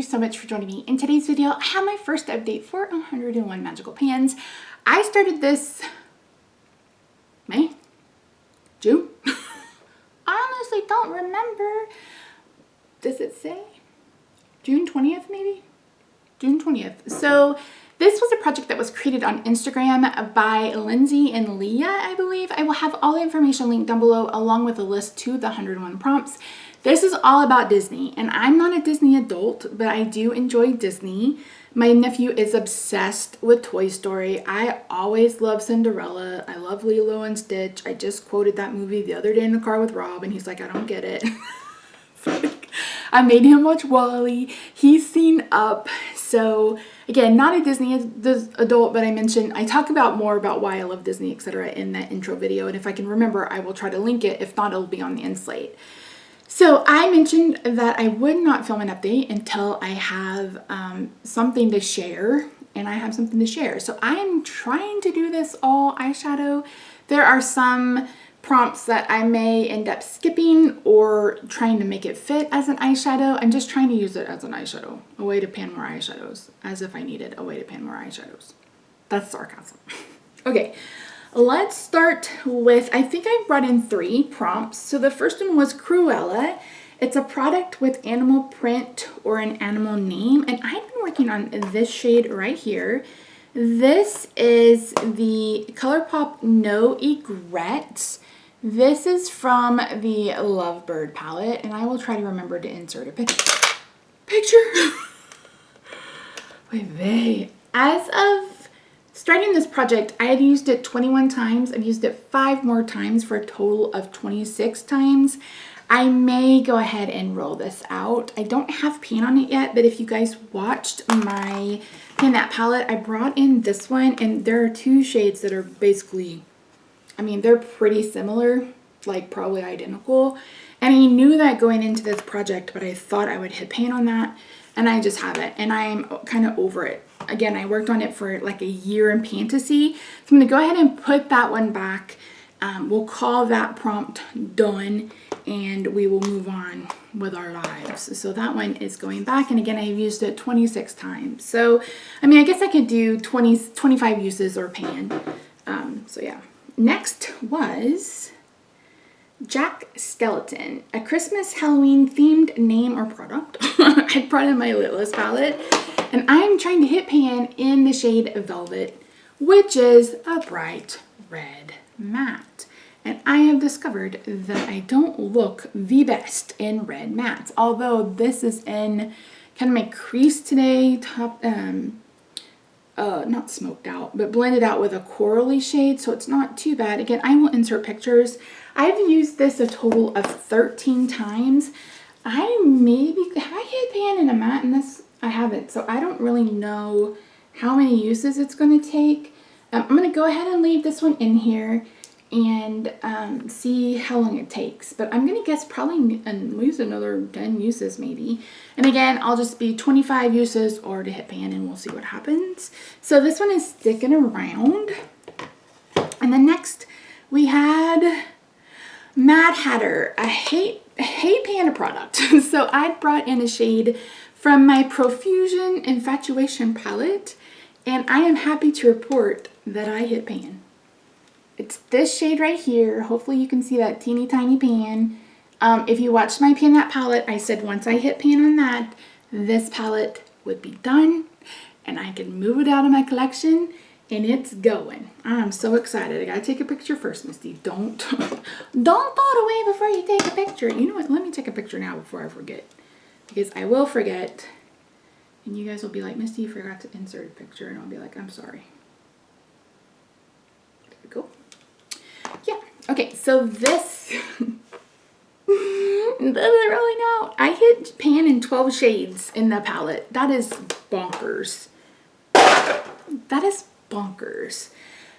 so much for joining me. In today's video, I have my first update for 101 magical pans. I started this May? June? I honestly don't remember. Does it say? June 20th maybe? June 20th. So this was a project that was created on Instagram by Lindsay and Leah, I believe. I will have all the information linked down below along with a list to the 101 prompts. This is all about Disney, and I'm not a Disney adult, but I do enjoy Disney. My nephew is obsessed with Toy Story. I always love Cinderella. I love Lilo and Stitch. I just quoted that movie the other day in the car with Rob, and he's like, I don't get it. I made him watch WALL-E. He's seen Up. So again, not a Disney adult, but I talk about more about why I love Disney, etc. in that intro video. And if I can remember, I will try to link it. If not, it'll be on the end slate. So I mentioned that I would not film an update until I have something to share, and I have something to share. So I'm trying to do this all eyeshadow. There are some prompts that I may end up skipping or trying to make it fit as an eyeshadow. I'm just trying to use it as an eyeshadow, a way to pan more eyeshadows, as if I needed a way to pan more eyeshadows. That's sarcasm. Okay. Let's start with, I think I brought in 3 prompts. So the first one was Cruella. It's a product with animal print or an animal name. And I've been working on this shade right here. This is the Colourpop No Egrets. This is from the Lovebird palette. And I will try to remember to insert a picture. Wait. As of starting this project, I had used it 21 times. I've used it 5 more times for a total of 26 times. I may go ahead and roll this out. I don't have pan on it yet, but if you guys watched my Pan That palette, I brought in this one, and there are 2 shades that are basically, I mean, they're pretty similar, like probably identical. And I knew that going into this project, but I thought I would hit pan on that, and I just haven't, and I'm kind of over it. Again, I worked on it for like a year in Fantasy. So I'm going to go ahead and put that one back. We'll call that prompt done, and we will move on with our lives. So that one is going back. And again, I've used it 26 times. So, I mean, I guess I could do 25 uses or pan. So yeah. Next was Jack Skeleton, a Christmas Halloween themed name or product. I brought in my Litless palette. And I'm trying to hit pan in the shade Velvet, which is a bright red matte. And I have discovered that I don't look the best in red mattes. Although this is in kind of my crease today, not smoked out, but blended out with a corally shade, so it's not too bad. Again, I will insert pictures. I've used this a total of 13 times. Have I hit pan in a matte in this? I haven't, so I don't really know how many uses it's going to take. I'm going to go ahead and leave this one in here and see how long it takes. But I'm going to guess probably at least another 10 uses maybe. And again, I'll just be 25 uses or to hit pan, and we'll see what happens. So this one is sticking around. And then next we had Mad Hatter, a hate panda product. So I brought in a shade from my Profusion Infatuation palette, and I am happy to report that I hit pan. It's this shade right here. Hopefully you can see that teeny tiny pan. If you watched my Pan That palette, I said once I hit pan on that, this palette would be done, and I can move it out of my collection, and it's going. I'm so excited. I gotta take a picture first, Misty. Don't throw it away before you take a picture. You know what? Let me take a picture now before I forget. Because I will forget, and you guys will be like, Misty, you forgot to insert a picture, and I'll be like, I'm sorry. There we go. Yeah, okay, so this, doesn't really know. I hit pan in 12 shades in the palette. That is bonkers. That is bonkers.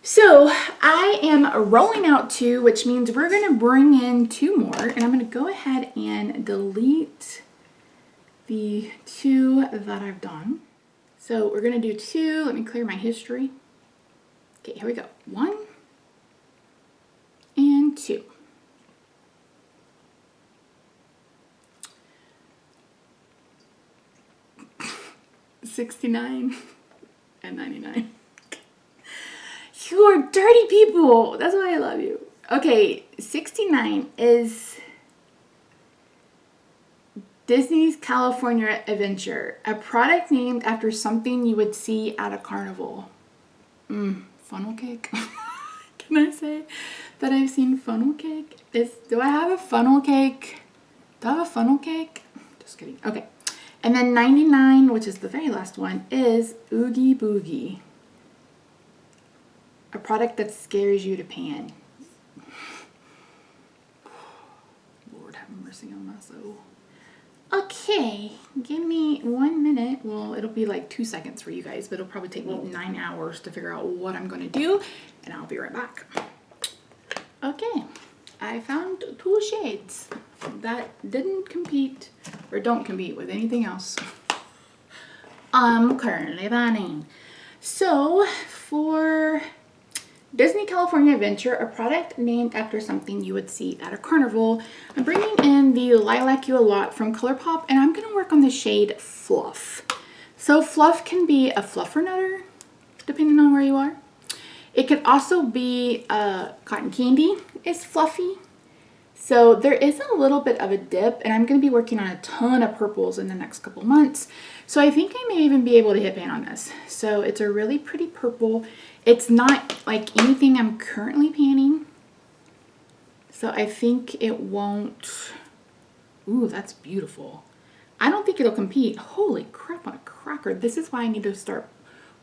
So I am rolling out 2, which means we're going to bring in 2 more, and I'm going to go ahead and delete the 2 that I've done. So we're going to do 2. Let me clear my history. Okay, here we go. 1 and 2. $69 and $99. You are dirty people. That's why I love you. Okay, $69 is Disney's California Adventure, a product named after something you would see at a carnival. Funnel cake? Can I say that I've seen funnel cake? Do I have a funnel cake? Do I have a funnel cake? Just kidding. Okay. And then 99, which is the very last one, is Oogie Boogie, a product that scares you to pan. Lord have mercy on my soul. Okay, give me 1 minute. Well, it'll be like 2 seconds for you guys, but it'll probably take me 9 hours to figure out what I'm going to do, and I'll be right back. Okay, I found 2 shades that didn't compete or don't compete with anything else I'm currently buying. So, for Disney California Adventure, a product named after something you would see at a carnival, I'm bringing in the Lilac You a Lot from Colourpop, and I'm going to work on the shade Fluff. So Fluff can be a fluffer nutter, depending on where you are. It could also be cotton candy is fluffy. So there is a little bit of a dip, and I'm going to be working on a ton of purples in the next couple months. So I think I may even be able to hit pan on this. So it's a really pretty purple. It's not like anything I'm currently panning. So I think it won't. Ooh, that's beautiful. I don't think it'll compete. Holy crap on a cracker. This is why I need to start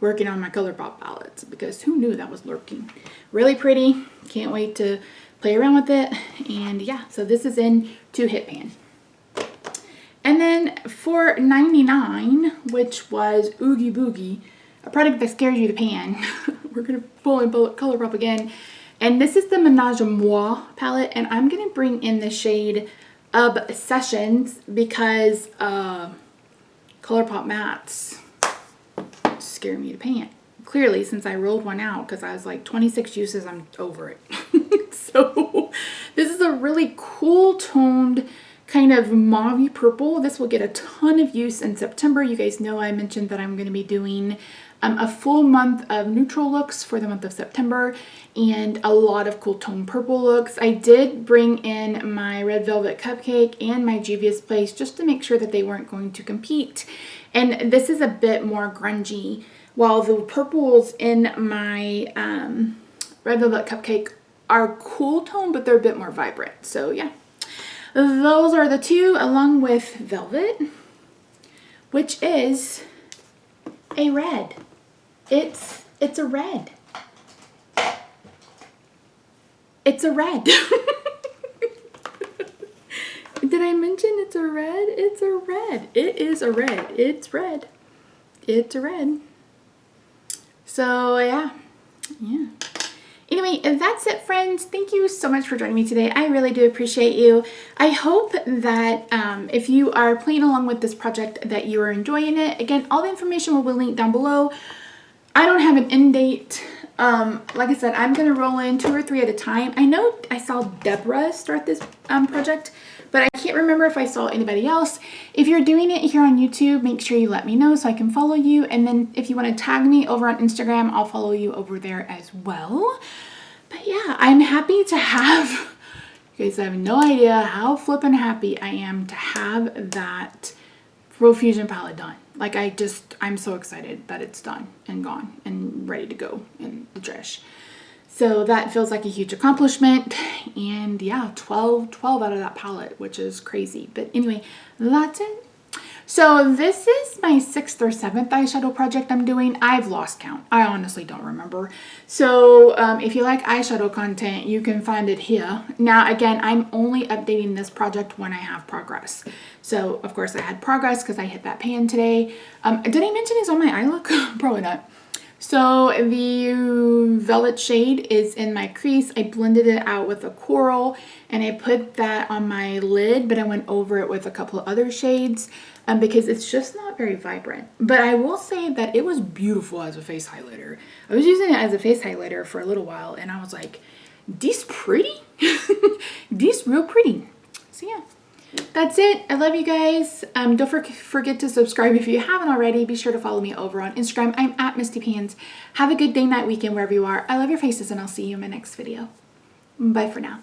working on my Colourpop palettes, because who knew that was lurking. Really pretty. Can't wait to play around with it. And yeah, so this is in to hit pan. And then for 99, which was Oogie Boogie, a product that scares you to pan, we're going to pull in Colourpop again. And this is the Menage a Moi palette, and I'm going to bring in the shade Obsessions because Colourpop mattes scare me to pan. Clearly, since I rolled one out, because I was like 26 uses, I'm over it. So this is a really cool toned kind of mauve purple. This will get a ton of use in September. You guys know I mentioned that I'm going to be doing a full month of neutral looks for the month of September and a lot of cool tone purple looks. I did bring in my Red Velvet Cupcake and my Juvia's Place just to make sure that they weren't going to compete. And this is a bit more grungy, while the purples in my Red Velvet Cupcake are cool tone, but they're a bit more vibrant. So yeah. Those are the two, along with Velvet, which is a red. It's a red. It's a red. Did I mention it's a red? It's a red. It is a red. It's red. It's a red. So yeah. Anyway, that's it, friends. Thank you so much for joining me today. I really do appreciate you. I hope that if you are playing along with this project that you are enjoying it. Again, all the information will be linked down below. I don't have an end date. Like I said, I'm going to roll in 2 or 3 at a time. I know I saw Deborah start this project, but I can't remember if I saw anybody else. If you're doing it here on YouTube, make sure you let me know so I can follow you. And then if you want to tag me over on Instagram, I'll follow you over there as well. But yeah, I'm happy to have, you guys have no idea how flippin' happy I am to have that Profusion palette done. Like I'm so excited that it's done and gone and ready to go in the trash. So that feels like a huge accomplishment. And yeah, 12 out of that palette, which is crazy. But anyway, that's it. So this is my 6th or 7th eyeshadow project I'm doing. I've lost count. I honestly don't remember. So if you like eyeshadow content, you can find it here. Now, again, I'm only updating this project when I have progress. So, of course, I had progress because I hit that pan today. Did I mention it's on my eye look? Probably not. So the velvet shade is in my crease. I blended it out with a coral and I put that on my lid, but I went over it with a couple of other shades because it's just not very vibrant. But I will say that it was beautiful as a face highlighter. I was using it as a face highlighter for a little while and I was like, this pretty? This real pretty. So yeah. That's it. I love you guys. Don't forget to subscribe if you haven't already. Be sure to follow me over on Instagram. I'm at Misty Pans. Have a good day, night, weekend, wherever you are. I love your faces, and I'll see you in my next video. Bye for now.